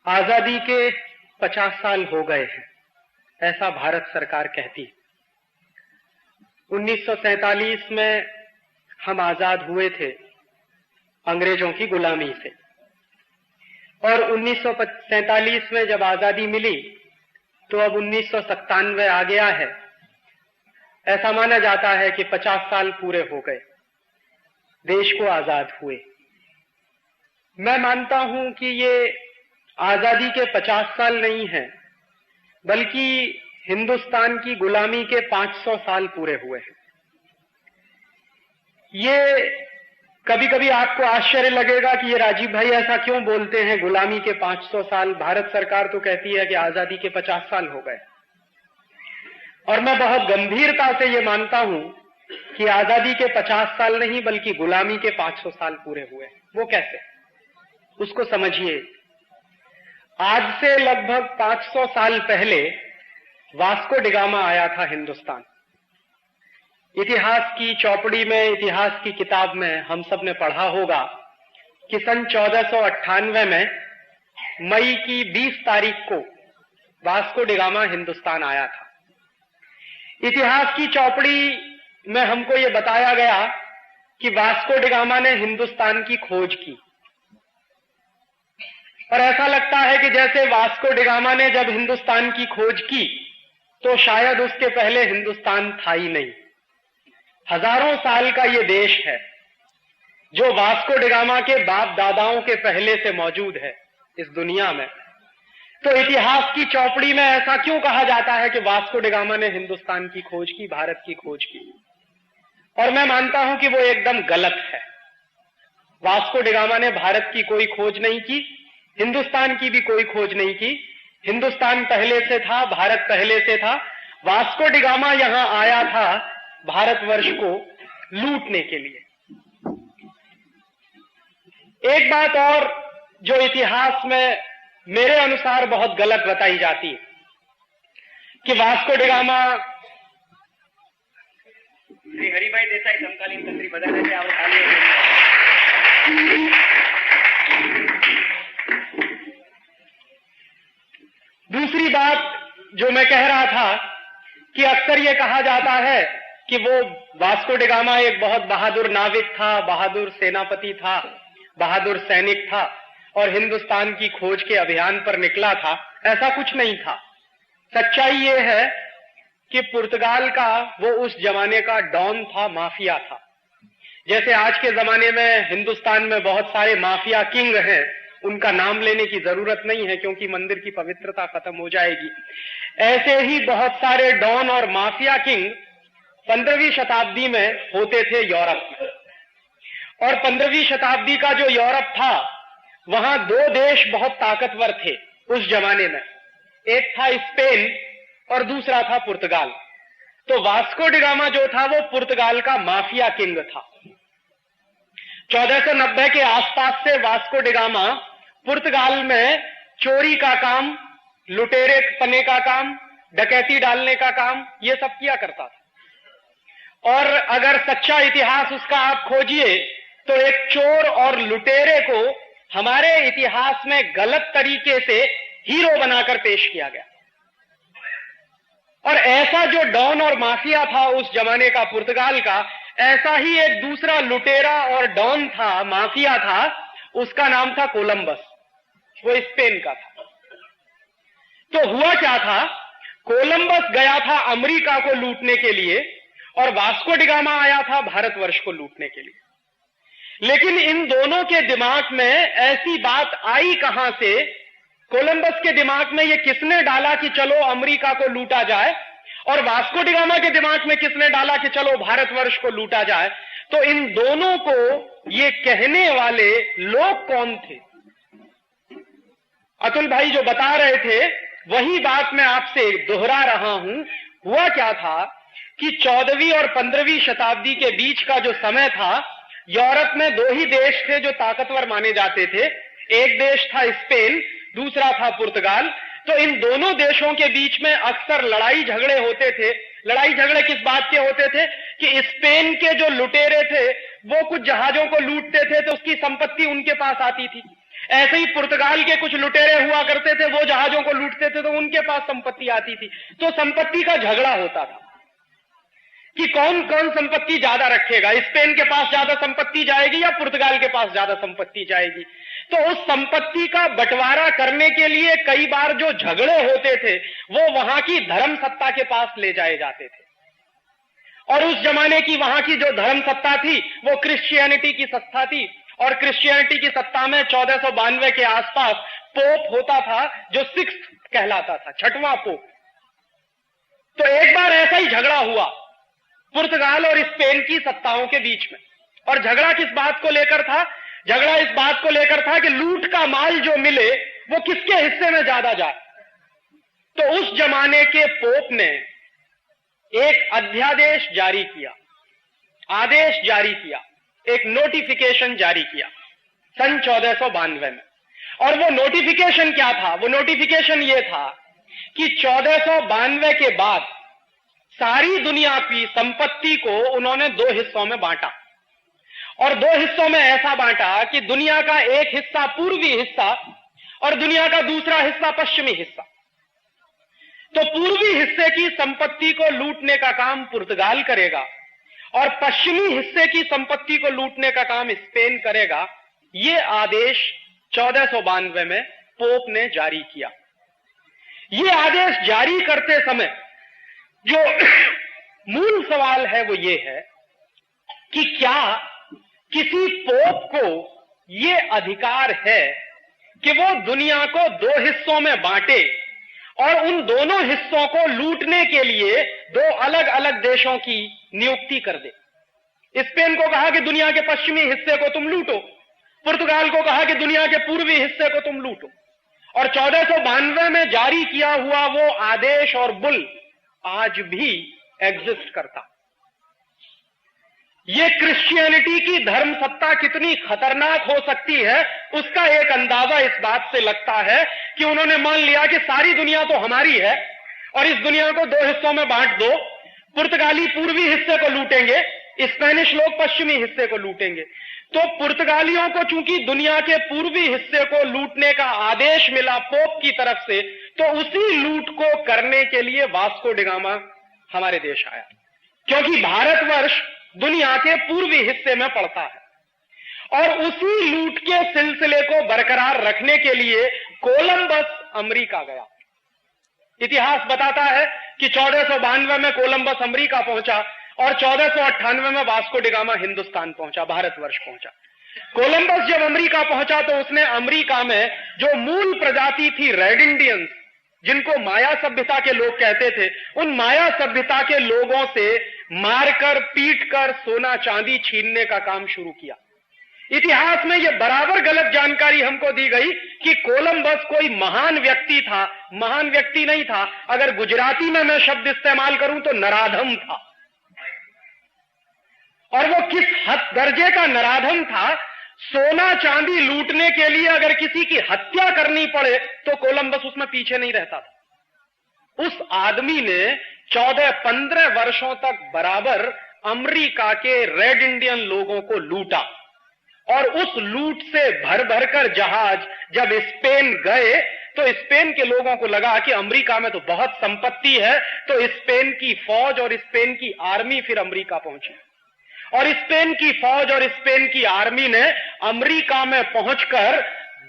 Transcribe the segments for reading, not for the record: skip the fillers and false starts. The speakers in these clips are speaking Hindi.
आजादी के 50 साल हो गए हैं, ऐसा भारत सरकार कहती है। 1947 में हम आजाद हुए थे अंग्रेजों की गुलामी से, और 1947 में जब आजादी मिली तो अब 1997 आ गया है। ऐसा माना जाता है कि 50 साल पूरे हो गए देश को आजाद हुए। मैं मानता हूं कि ये आजादी के 50 साल नहीं हैं, बल्कि हिंदुस्तान की गुलामी के 500 साल पूरे हुए हैं। ये कभी कभी आपको आश्चर्य लगेगा कि ये राजीव भाई ऐसा क्यों बोलते हैं, गुलामी के 500 साल। भारत सरकार तो कहती है कि आजादी के 50 साल हो गए, और मैं बहुत गंभीरता से ये मानता हूं कि आजादी के 50 साल नहीं बल्कि गुलामी के 500 साल पूरे हुए। वो कैसे, उसको समझिए। आज से लगभग 500 साल पहले वास्को डिगामा आया था हिंदुस्तान। इतिहास की चौपड़ी में, इतिहास की किताब में हम सब ने पढ़ा होगा कि सन 1498 में मई की 20 तारीख को वास्को डिगामा हिंदुस्तान आया था। इतिहास की चौपड़ी में हमको यह बताया गया कि वास्को डिगामा ने हिंदुस्तान की खोज की, और ऐसा लगता है कि जैसे वास्को डिगामा ने जब हिंदुस्तान की खोज की तो शायद उसके पहले हिंदुस्तान था ही नहीं। हजारों साल का यह देश है जो वास्को डिगामा के बाप दादाओं के पहले से मौजूद है इस दुनिया में। तो इतिहास की चौपड़ी में ऐसा क्यों कहा जाता है कि वास्को डिगामा ने हिंदुस्तान की खोज की, भारत की खोज की? और मैं मानता हूं कि वो एकदम गलत है। वास्को डिगामा ने भारत की कोई खोज नहीं की, हिंदुस्तान की भी कोई खोज नहीं की। हिंदुस्तान पहले से था, भारत पहले से था। वास्को डिगामा यहां आया था भारतवर्ष को लूटने के लिए। एक बात और जो इतिहास में मेरे अनुसार बहुत गलत बताई जाती है कि वास्को डिगामा श्री हरिभाई देसाई समकालीन तंत्री बदलने से आवश्यक। दूसरी बात जो मैं कह रहा था कि अक्सर यह कहा जाता है कि वो वास्को डिगामा एक बहुत बहादुर नाविक था, बहादुर सेनापति था, बहादुर सैनिक था और हिंदुस्तान की खोज के अभियान पर निकला था। ऐसा कुछ नहीं था। सच्चाई ये है कि पुर्तगाल का वो उस जमाने का डॉन था, माफिया था। जैसे आज के जमाने में हिंदुस्तान में बहुत सारे माफिया किंग हैं, उनका नाम लेने की जरूरत नहीं है क्योंकि मंदिर की पवित्रता खत्म हो जाएगी। ऐसे ही बहुत सारे डॉन और माफिया किंग 15वीं शताब्दी में होते थे यूरोप में। और 15वीं शताब्दी का जो यूरोप था, वहां दो देश बहुत ताकतवर थे उस जमाने में। एक था स्पेन और दूसरा था पुर्तगाल। तो वास्को डिगामा जो था वो पुर्तगाल का माफिया किंग था। 1490 के आसपास से वास्को डिगामा पुर्तगाल में चोरी का काम, लुटेरे पने का काम, डकैती डालने का काम, ये सब किया करता था। और अगर सच्चा इतिहास उसका आप खोजिए तो एक चोर और लुटेरे को हमारे इतिहास में गलत तरीके से हीरो बनाकर पेश किया गया। और ऐसा जो डॉन और माफिया था उस जमाने का पुर्तगाल का, ऐसा ही एक दूसरा लुटेरा और डॉन था, माफिया था, उसका नाम था कोलंबस। वो स्पेन का था। तो हुआ क्या था, कोलंबस गया था अमेरिका को लूटने के लिए और वास्को डिगामा आया था भारतवर्ष को लूटने के लिए। लेकिन इन दोनों के दिमाग में ऐसी बात आई कहां से? कोलंबस के दिमाग में ये किसने डाला कि चलो अमेरिका को लूटा जाए, और वास्को डिगामा के दिमाग में किसने डाला कि चलो भारतवर्ष को लूटा जाए? तो इन दोनों को ये कहने वाले लोग कौन थे? अतुल भाई जो बता रहे थे वही बात मैं आपसे दोहरा रहा हूं। हुआ क्या था कि 14वीं और 15वीं शताब्दी के बीच का जो समय था, यूरोप में दो ही देश थे जो ताकतवर माने जाते थे। एक देश था स्पेन, दूसरा था पुर्तगाल। तो इन दोनों देशों के बीच में अक्सर लड़ाई झगड़े होते थे। लड़ाई झगड़े किस बात के होते थे कि स्पेन के जो लुटेरे थे वो कुछ जहाजों को लूटते थे तो उसकी संपत्ति उनके पास आती थी। ऐसे ही पुर्तगाल के कुछ लुटेरे हुआ करते थे, वो जहाजों को लूटते थे तो उनके पास संपत्ति आती थी, तो संपत्ति का झगड़ा होता था कि कौन कौन संपत्ति ज्यादा रखेगा, स्पेन के पास ज्यादा संपत्ति जाएगी या पुर्तगाल के पास ज्यादा संपत्ति जाएगी। तो उस संपत्ति का बंटवारा करने के लिए कई बार जो झगड़े होते थे वो वहां की धर्म सत्ता के पास ले जाए जाते थे, और उस जमाने की वहां की जो धर्म सत्ता थी वो क्रिश्चियनिटी की सत्ता थी, और क्रिश्चियनिटी की सत्ता में 1492 के आसपास पोप होता था जो सिक्स्थ कहलाता था, छठवां पोप। तो एक बार ऐसा ही झगड़ा हुआ पुर्तगाल और स्पेन की सत्ताओं के बीच में, और झगड़ा किस बात को लेकर था? झगड़ा इस बात को लेकर था कि लूट का माल जो मिले वो किसके हिस्से में ज्यादा जाए। तो उस जमाने के पोप ने एक अध्यादेश जारी किया, आदेश जारी किया, एक नोटिफिकेशन जारी किया सन 1492 में। और वो नोटिफिकेशन क्या था? वो नोटिफिकेशन ये था कि 1492 के बाद सारी दुनिया की संपत्ति को उन्होंने दो हिस्सों में बांटा, और दो हिस्सों में ऐसा बांटा कि दुनिया का एक हिस्सा पूर्वी हिस्सा और दुनिया का दूसरा हिस्सा पश्चिमी हिस्सा। तो पूर्वी हिस्से की संपत्ति को लूटने का काम पुर्तगाल करेगा और पश्चिमी हिस्से की संपत्ति को लूटने का काम स्पेन करेगा। यह आदेश 1492 में पोप ने जारी किया। यह आदेश जारी करते समय जो मूल सवाल है वो ये है कि क्या किसी पोप को यह अधिकार है कि वो दुनिया को दो हिस्सों में बांटे और उन दोनों हिस्सों को लूटने के लिए दो अलग अलग देशों की नियुक्ति कर दे? स्पेन को कहा कि दुनिया के पश्चिमी हिस्से को तुम लूटो, पुर्तगाल को कहा कि दुनिया के पूर्वी हिस्से को तुम लूटो, और 1492 में जारी किया हुआ वो आदेश और बुल आज भी एग्जिस्ट करता। ये क्रिश्चियनिटी की धर्म सत्ता कितनी खतरनाक हो सकती है उसका एक अंदाजा इस बात से लगता है कि उन्होंने मान लिया कि सारी दुनिया तो हमारी है और इस दुनिया को दो हिस्सों में बांट दो, पुर्तगाली पूर्वी हिस्से को लूटेंगे, स्पेनिश लोग पश्चिमी हिस्से को लूटेंगे। तो पुर्तगालियों को चूंकि दुनिया के पूर्वी हिस्से को लूटने का आदेश मिला पोप की तरफ से, तो उसी लूट को करने के लिए वास्को डी गामा हमारे देश आया, क्योंकि भारतवर्ष दुनिया के पूर्वी हिस्से में पड़ता है। और उसी लूट के सिलसिले को बरकरार रखने के लिए कोलंबस अमेरिका गया। इतिहास बताता है कि 1492 में कोलंबस अमेरिका पहुंचा और 1498 में वास्को डी गामा हिंदुस्तान पहुंचा, भारतवर्ष पहुंचा। कोलंबस जब अमेरिका पहुंचा तो उसने अमेरिका में जो मूल प्रजाति थी रेड इंडियंस, जिनको माया सभ्यता के लोग कहते थे, उन माया सभ्यता के लोगों से मारकर पीटकर सोना चांदी छीनने का काम शुरू किया। इतिहास में यह बराबर गलत जानकारी हमको दी गई कि कोलंबस कोई महान व्यक्ति था। महान व्यक्ति नहीं था, अगर गुजराती में मैं शब्द इस्तेमाल करूं तो नराधम था। और वो किस हद दर्जे का नराधम था, सोना चांदी लूटने के लिए अगर किसी की हत्या करनी पड़े तो कोलंबस उसमें पीछे नहीं रहता था। उस आदमी ने 14-15 वर्षों तक बराबर अमेरिका के रेड इंडियन लोगों को लूटा, और उस लूट से भर भर कर जहाज जब स्पेन गए तो स्पेन के लोगों को लगा कि अमेरिका में तो बहुत संपत्ति है, तो स्पेन की फौज और स्पेन की आर्मी फिर अमेरिका पहुंची, और स्पेन की फौज और स्पेन की आर्मी ने अमेरिका में पहुंचकर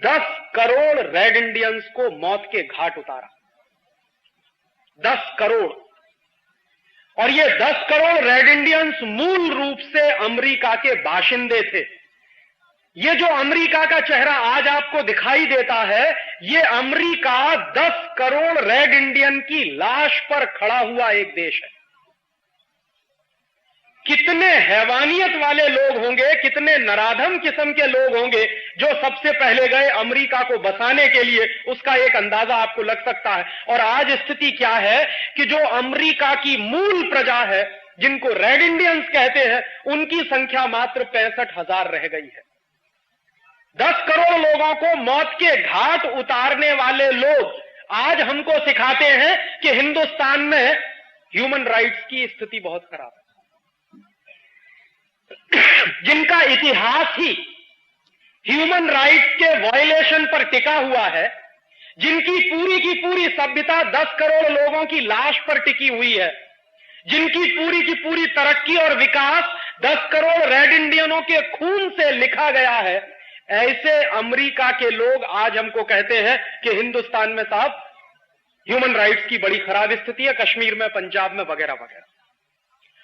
10 करोड़ रेड इंडियंस को मौत के घाट उतारा। 10 करोड़। और ये 10 करोड़ रेड इंडियंस मूल रूप से अमेरिका के बाशिंदे थे। ये जो अमेरिका का चेहरा आज आपको दिखाई देता है, ये अमेरिका 10 करोड़ रेड इंडियन की लाश पर खड़ा हुआ एक देश है। कितने हैवानियत वाले लोग होंगे, कितने नराधम किस्म के लोग होंगे जो सबसे पहले गए अमेरिका को बसाने के लिए, उसका एक अंदाजा आपको लग सकता है। और आज स्थिति क्या है कि जो अमेरिका की मूल प्रजा है, जिनको रेड इंडियंस कहते हैं, उनकी संख्या मात्र 65,000 रह गई है। 10 करोड़ लोगों को मौत के घाट उतारने वाले लोग आज हमको सिखाते हैं कि हिंदुस्तान में ह्यूमन राइट्स की स्थिति बहुत खराब है, जिनका इतिहास ही ह्यूमन राइट्स के वायलेशन पर टिका हुआ है, जिनकी पूरी की पूरी सभ्यता 10 करोड़ लोगों की लाश पर टिकी हुई है, जिनकी पूरी की पूरी तरक्की और विकास 10 करोड़ रेड इंडियनों के खून से लिखा गया है, ऐसे अमेरिका के लोग आज हमको कहते हैं कि हिंदुस्तान में साहब ह्यूमन राइट्स की बड़ी खराब स्थिति है, कश्मीर में, पंजाब में, वगैरह वगैरह।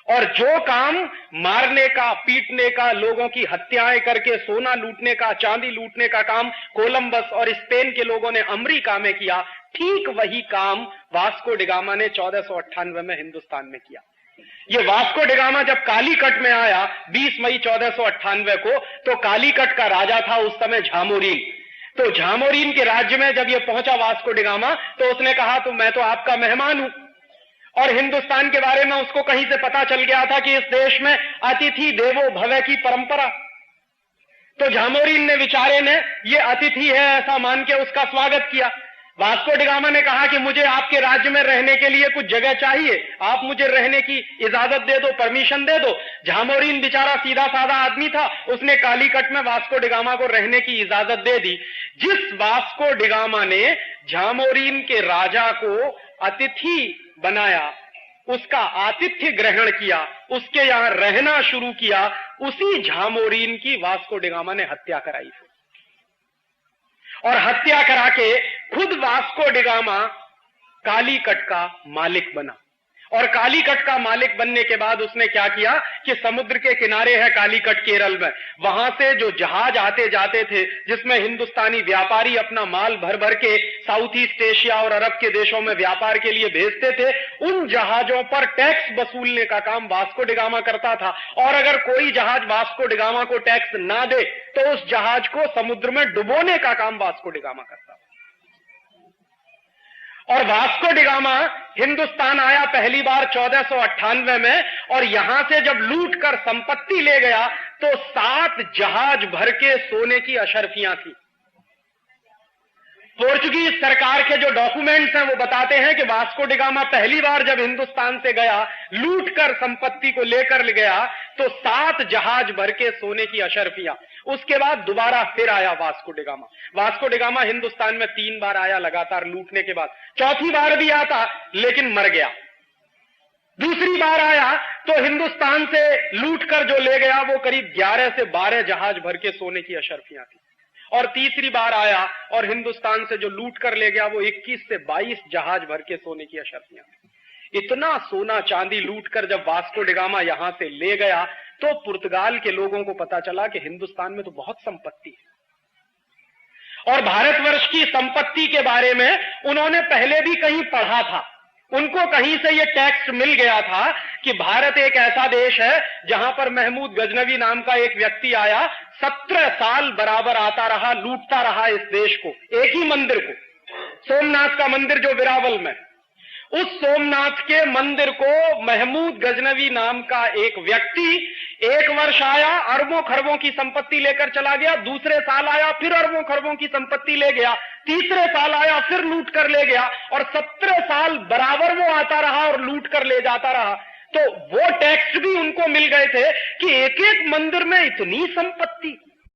और जो काम मारने का, पीटने का, लोगों की हत्याएं करके सोना लूटने का, चांदी लूटने का काम कोलंबस और स्पेन के लोगों ने अमेरिका में किया, ठीक वही काम वास्को डिगामा ने 1498 में हिंदुस्तान में किया। ये वास्को डिगामा जब कालीकट में आया 20 मई 1498 को, तो कालीकट का राजा था उस समय झामोरीन। तो झामोरीन के राज्य में जब ये पहुंचा वास्को डिगामा, तो उसने कहा तो मैं तो आपका मेहमान हूं, और हिंदुस्तान के बारे में उसको कहीं से पता चल गया था कि इस देश में अतिथि देवो भव की परंपरा। तो झामोरीन ने, बेचारे ने, ये अतिथि है ऐसा मान के उसका स्वागत किया। वास्को डिगामा ने कहा कि मुझे आपके राज्य में रहने के लिए कुछ जगह चाहिए, आप मुझे रहने की इजाजत दे दो, परमिशन दे दो। झामोरीन बेचारा सीधा साधा आदमी था, उसने कालीकट में वास्को डिगामा को रहने की इजाजत दे दी। जिस वास्को डिगामा ने झामोरीन के राजा को अतिथि बनाया, उसका आतिथ्य ग्रहण किया, उसके यहां रहना शुरू किया, उसी झामोरीन की वास्को डिगामा ने हत्या कराई। और हत्या करा के खुद वास्को डिगामा कालीकट का मालिक बना। और कालीकट का मालिक बनने के बाद उसने क्या किया कि समुद्र के किनारे है कालीकट, केरल में, वहां से जो जहाज आते जाते थे, जिसमें हिंदुस्तानी व्यापारी अपना माल भर भर के साउथ ईस्ट एशिया और अरब के देशों में व्यापार के लिए भेजते थे, उन जहाजों पर टैक्स वसूलने का काम वास्को डिगामा करता था। और अगर कोई जहाज वास्को डिगामा को टैक्स ना दे तो उस जहाज को समुद्र में डुबोने का काम वास्को डिगामा करता था। और वास्को डिगामा हिंदुस्तान आया पहली बार 1498 में, और यहां से जब लूट कर संपत्ति ले गया तो 7 जहाज भर के सोने की अशर्फियां थी। पोर्चुगीज सरकार के जो डॉक्यूमेंट्स हैं वो बताते हैं कि वास्को डिगामा पहली बार जब हिंदुस्तान से गया, लूट कर संपत्ति को लेकर गया, तो 7 जहाज भर के सोने की अशर्फियां। उसके बाद दोबारा फिर आया Vasco da Gama. Vasco da Gama Hindustan में 3 बार आया लगातार लूटने के बाद, चौथी बार भी आता लेकिन मर गया। दूसरी बार आया तो हिंदुस्तान से लूट कर जो ले गया वो करीब 11 से 12 जहाज भर के सोने की अशर्फियां थी। और तीसरी बार आया और हिंदुस्तान से जो लूट कर ले गया वो 21 से 22 जहाज भर के सोने की अशर्फियां थी। इतना सोना चांदी लूट कर जब वास्को डिगामा यहां से ले गया तो पुर्तगाल के लोगों को पता चला कि हिंदुस्तान में तो बहुत संपत्ति है। और भारतवर्ष की संपत्ति के बारे में उन्होंने पहले भी कहीं पढ़ा था, उनको कहीं से यह टेक्स्ट मिल गया था कि भारत एक ऐसा देश है जहां पर महमूद गजनवी नाम का एक व्यक्ति आया, 17 साल बराबर आता रहा, लूटता रहा इस देश को, एक ही मंदिर को, सोमनाथ का मंदिर जो वेरावल में, उस सोमनाथ के मंदिर को महमूद गजनवी नाम का एक व्यक्ति एक वर्ष आया, अरबों खरबों की संपत्ति लेकर चला गया, दूसरे साल आया फिर अरबों खरबों की संपत्ति ले गया, तीसरे साल आया फिर लूट कर ले गया, और 17 साल बराबर वो आता रहा और लूट कर ले जाता रहा। तो वो टैक्स भी उनको मिल गए थे कि एक एक मंदिर में इतनी संपत्ति,